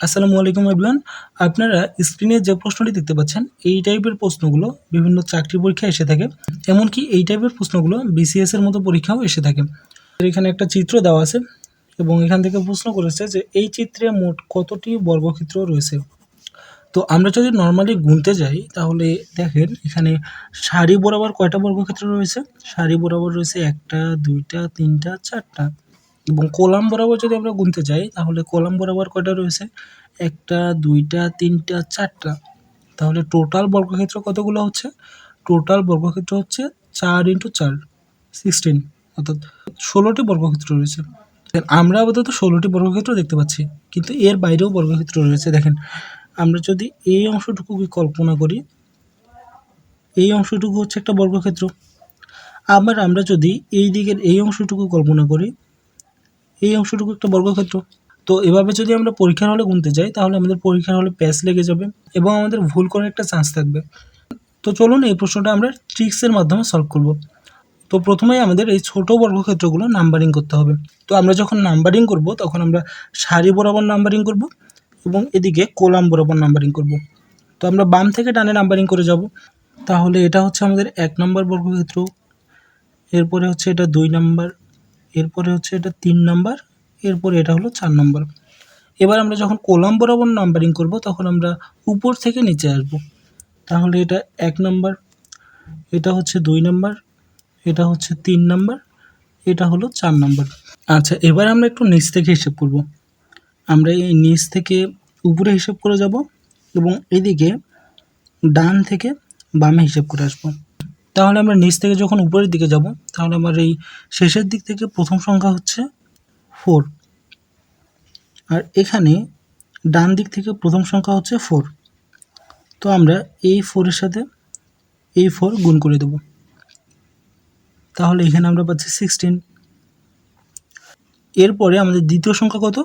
আসসালামু আলাইকুম এভরিওয়ান। আপনারা স্ক্রিনে যে প্রশ্নটি দেখতে পাচ্ছেন, এই টাইপের প্রশ্নগুলো বিভিন্ন চাকরি পরীক্ষায় এসে থাকে। এমনকি এই টাইপের প্রশ্নগুলো বিসিএস এর মতো পরীক্ষাও এসে থাকে। এখানে একটা চিত্র দেওয়া আছে এবং এখান থেকে প্রশ্ন করেছে যে এই চিত্রে মোট কতটি বর্গক্ষেত্র রয়েছে। তো আমরা যদি নরমালি গুনতে যাই তাহলে দেখেন এখানে সারি বরাবর কয়টা বর্গক্ষেত্র রয়েছে? সারি বরাবর রয়েছে ১টা, ২টা, ৩টা, ৪টা। এবং কলাম বরাবর যদি আমরা গুনতে যাই তাহলে কলাম বরাবর কয়টা রয়েছে? ১টা, ২টা, ৩টা, ৪টা। তাহলে টোটাল বর্গক্ষেত্র কতগুলো হচ্ছে? টোটাল বর্গক্ষেত্র হচ্ছে ৪ × ৪ 16, অর্থাৎ ১৬টি বর্গক্ষেত্র রয়েছে। আমরা আপাতত ১৬টি বর্গক্ষেত্র দেখতে পাচ্ছি, কিন্তু এর বাইরেও বর্গক্ষেত্র রয়েছে। দেখেন, আমরা যদি এই অংশটুকুকে কল্পনা করি, এই অংশটুকু হচ্ছে একটা বর্গক্ষেত্র। আবার আমরা যদি এই দিকের এই অংশটুকু কল্পনা করি, এই অংশটুকু একটা বর্গক্ষেত্র। তো এভাবে যদি আমরা পরীক্ষার হলে গুনতে যাই তাহলে আমাদের পরীক্ষার হলে প্যাচ লেগে যাবে এবং আমাদের ভুল করার একটা চান্স থাকবে। তো চলুন এই প্রশ্নটা আমরা ট্রিক্সের মাধ্যমে সলভ করব। তো প্রথমেই আমাদের এই ছোট বর্গক্ষেত্রগুলো নাম্বারিং করতে হবে। তো আমরা যখন নাম্বারিং করব তখন আমরা সারি বরাবর নাম্বারিং করব এবং এদিকে কলাম বরাবর নাম্বারিং করব। তো আমরা বাম থেকে ডানে নাম্বারিং করে যাব। তাহলে এটা হচ্ছে আমাদের ১ নম্বর বর্গক্ষেত্র, এরপরে হচ্ছে এটা ২ নাম্বার, এরপরে হচ্ছে এটা ৩ নাম্বার, এরপরে এটা হলো ৪ নম্বর। এবার আমরা যখন কলাম বরাবর নাম্বারিং করব তখন আমরা উপর থেকে নিচে আসব। তাহলে এটা ১ নাম্বার, এটা হচ্ছে ২ নাম্বার, এটা হচ্ছে ৩ নাম্বার, এটা হলো ৪ নাম্বার। আচ্ছা, এবার আমরা একটু নিচ থেকে হিসেব করব। আমরা এই নিচ থেকে উপরে হিসেব করে যাব এবং এদিকে ডান থেকে বামে হিসেব করে আসব। তাহলে আমরা নিচ থেকে যখন উপরের দিকে যাব তাহলে আমার এই শেষের দিক থেকে প্রথম সংখ্যা হচ্ছে 4, আর এখানে ডান দিক থেকে প্রথম সংখ্যা হচ্ছে 4। তো আমরা এই 4 এর সাথে এই 4 গুণ করে দেব। তাহলে এখানে আমরা পাচ্ছি 16। এরপরে আমাদের দ্বিতীয় সংখ্যা কত?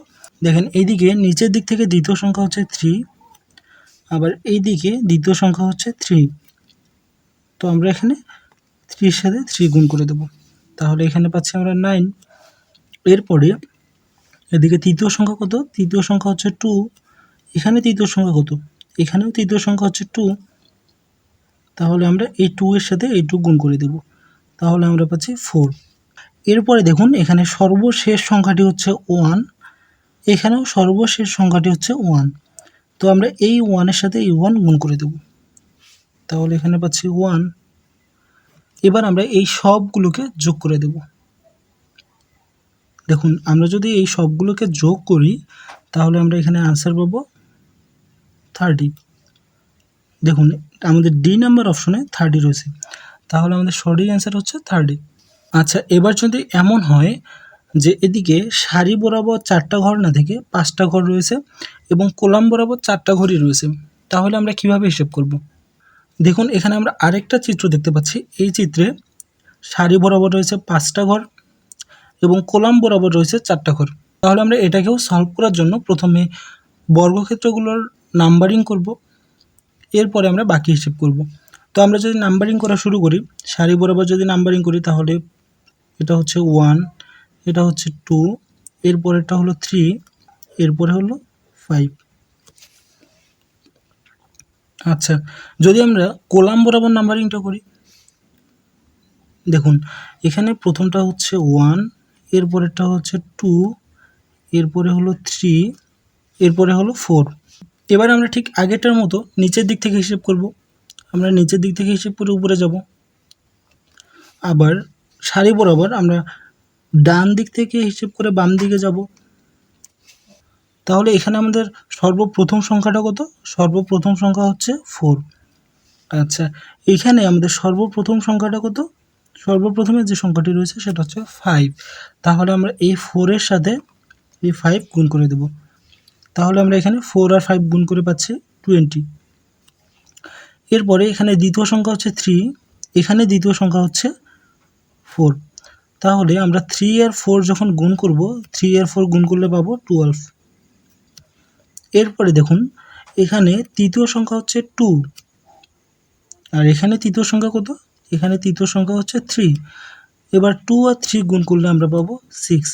দেখেন, এইদিকে নিচের দিক থেকে দ্বিতীয় সংখ্যা হচ্ছে 3, আবার এইদিকে দ্বিতীয় সংখ্যা হচ্ছে 3। তো আমরা এখানে 3 এর সাথে 3 গুণ করে দেব। তাহলে এখানে পাচ্ছি আমরা 9। এরপরে এদিকে তৃতীয় সংখ্যা কত? তৃতীয় সংখ্যা হচ্ছে 2। এখানে তৃতীয় সংখ্যা কত? এখানেও তৃতীয় সংখ্যা হচ্ছে 2। তাহলে আমরা এই 2 এর সাথে এই 2 গুণ করে দেব। তাহলে আমরা পাচ্ছি 4। এরপরে দেখুন, এখানে সর্বশেষ সংখ্যাটি হচ্ছে 1, এখানেও সর্বশেষ সংখ্যাটি হচ্ছে 1। তো আমরা এই 1 এর সাথে এই 1 গুণ করে দেব। তাহলে এখানে পাচ্ছি 1। এবার আমরা এই সবগুলোকে যোগ করে দেব। দেখুন, আমরা যদি এই সবগুলোকে যোগ করি তাহলে আমরা এখানে আনসার পাবো 30। দেখুন, আমাদের ডি নাম্বার অপশনে 30 রয়েছে, তাহলে আমাদের সঠিক অ্যান্সার হচ্ছে 30। আচ্ছা, এবার যদি এমন হয় যে এদিকে সারি বরাবর 4টা ঘর না থেকে 5টা ঘর রয়েছে এবং কলাম বরাবর 4টা ঘরই রয়েছে, তাহলে আমরা কিভাবে হিসেব করব? দেখুন, এখানে আমরা আরেকটা চিত্র দেখতে পাচ্ছি। এই চিত্রে সারি বরাবর রয়েছে 5টা ঘর এবং কলাম বরাবর রয়েছে 4টা ঘর। তাহলে আমরা এটাকেও সলভ করার জন্য প্রথমে বর্গক্ষেত্রগুলোর নাম্বারিং করব, এরপরে আমরা বাকি হিসেব করব। তো আমরা যদি নাম্বারিং করা শুরু করি, সারি বরাবর যদি নাম্বারিং করি তাহলে এটা হচ্ছে 1, এটা হচ্ছে 2, এরপরেরটা হলো 3, এরপরে হলো 5। আচ্ছা, যদি আমরা কলাম বরাবর নাম্বারিংটা করি, দেখুন এখানে প্রথমটা হচ্ছে 1, এরপরেরটা হচ্ছে 2, এরপরে হলো 3, এরপরে হলো 4। এবার আমরা ঠিক আগেরটার মতো নিচের দিক থেকে হিসেব করব। আমরা নিচের দিক থেকে হিসেব করে উপরে যাব। আবার সারি বরাবর আমরা ডান দিক থেকে হিসেব করে বাম দিকে যাব। তাহলে এখানে আমাদের সর্বপ্রথম সংখ্যাটা কত? সর্বপ্রথম সংখ্যা হচ্ছে 4। আচ্ছা, এখানে আমাদের সর্বপ্রথম সংখ্যাটা কত? সর্বপ্রথমে যে সংখ্যাটি রয়েছে সেটা হচ্ছে 5। তাহলে আমরা এই 4 এর সাথে এই 5 গুণ করে দেব। তাহলে আমরা এখানে 4 আর 5 গুণ করে পাচ্ছি 20। এরপরে এখানে দ্বিতীয় সংখ্যা হচ্ছে 3, এখানে দ্বিতীয় সংখ্যা হচ্ছে 4। তাহলে আমরা 3 আর 4 যখন গুণ করব, 3 আর 4 গুণ করলে পাবো 12। এরপরে দেখুন, এখানে তৃতীয় সংখ্যা হচ্ছে 2, আর এখানে তৃতীয় সংখ্যা কত? এখানে তৃতীয় সংখ্যা হচ্ছে 3। এবার 2 আর 3 গুণ করলে আমরা পাবো 6।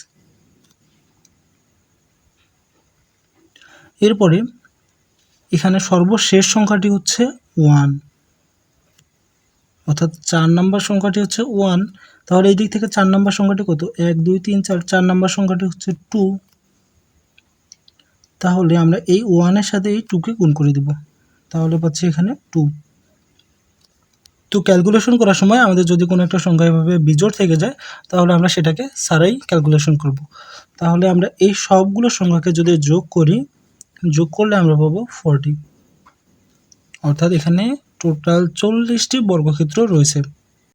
এরপরে এখানে সর্বশেষ সংখ্যাটি হচ্ছে 1, অর্থাৎ 4 নম্বর সংখ্যাটি হচ্ছে 1। তাহলে এই দিক থেকে 4 নম্বর সংখ্যাটি কত? 1 2 3 4, 4 নম্বর সংখ্যাটি হচ্ছে 2। তাহলে আমরা এই 1 এর সাথে এই 2 কে গুণ করে দেব, তাহলে পাচ্ছি এখানে 2। তো ক্যালকুলেশন করার সময় আমাদের যদি কোনো একটা সংখ্যা এভাবে বিজোড় থেকে যায় তাহলে আমরা সেটাকে ছাড়াই ক্যালকুলেশন করব। তাহলে আমরা এই সবগুলো সংখ্যাকে যদি যোগ করি, যোগ করলে আমরা পাবো 40, অর্থাৎ এখানে টোটাল 40টি বর্গক্ষেত্র রয়েছে।